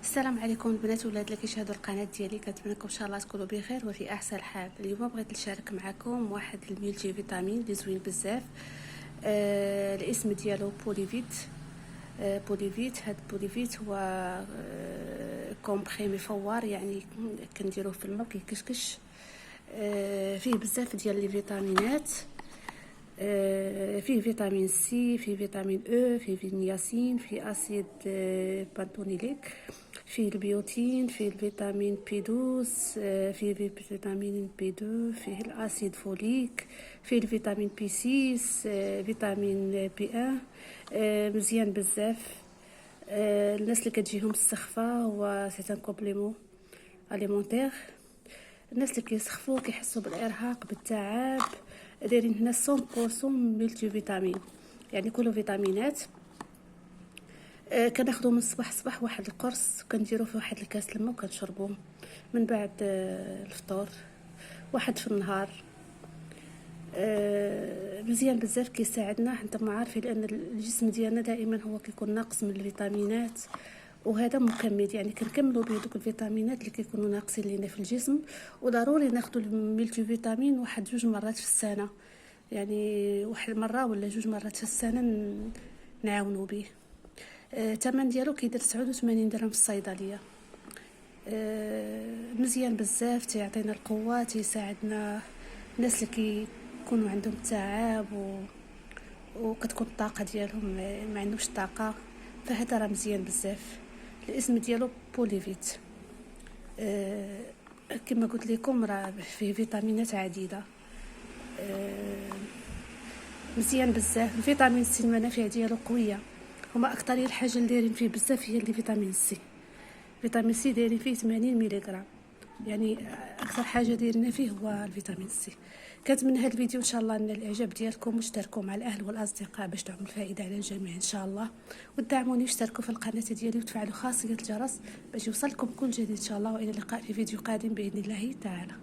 السلام عليكم البنات والولاد اللي كيشاهدوا القناه ديالي. كنتمنى لكم ان شاء الله تكونوا بخير وفي احسن حال. اليوم بغيت نشارك معكم واحد الملتي فيتامين اللي زوين بزاف. الاسم ديالو بوليفيت. بوليفيت. هاد بوليفيت هو كومبريمي فوار، يعني كنديروه في الماء كيكشكش. فيه بزاف ديال لي فيتامينات. فيه فيتامين سي، فيه فيتامين او، فيه نياسين، فيه اسيد بانتونيليك، فيه البيوتين، فيه الفيتامين بي 12، فيه فيتامين بي 2، فيه الاسيد فوليك، فيه الفيتامين بي 6، فيتامين بي 1. مزيان بزاف. الناس اللي كتجيهم السخفه هو سي ان كومبليمون اليمونتير. الناس اللي كيسخفوا كيحسوا بالارهاق بالتعب دايرين هنا 100% ملتي فيتامين، يعني كله فيتامينات. كناخذوا من الصباح واحد القرص، كنديروا فيه واحد الكاس الماء وكنشربوه من بعد الفطور، واحد في النهار. مزيان بزاف، كيساعدنا. انتم عارفين لان الجسم ديالنا دائما هو كيكون ناقص من الفيتامينات، وهذا مكمل، يعني كنكملوا به دوك الفيتامينات اللي كيكونوا ناقصين لينا في الجسم. وضروري ناخذوا الملتي فيتامين واحد 2 مرات في السنه، يعني واحد مره ولا 2 مرات في السنه نعاونوا به. الثمن ديالو كيدير 89 درهم في الصيدليه. مزيان بزاف، تيعطينا القوه، تيساعدنا الناس اللي كيكونوا عندهم تعب وكتكون الطاقه ديالهم ما عندهمش طاقه، فهذا راه مزيان بزاف. الاسم ديالو بوليفيت. كما قلت لكم راه فيه فيتامينات عديده. مزيان بزاف. الفيتامين سي المنافع ديالو قويه، هما اكثر الحاجه اللي دايرين فيه بزاف هي الفيتامين سي. فيتامين سي دايرين فيه 80 ملغ، يعني اكثر حاجه دايرين فيه هو الفيتامين سي. كنتمنى هذا الفيديو ان شاء الله ان الاعجاب ديالكم، واشتركوا مع الاهل والاصدقاء باش تعم الفائده على الجميع ان شاء الله. ودعموني واشتركوا في القناه ديالي وتفعلوا خاصيه الجرس باش يوصلكم كل جديد ان شاء الله. والى اللقاء في فيديو قادم باذن الله تعالى.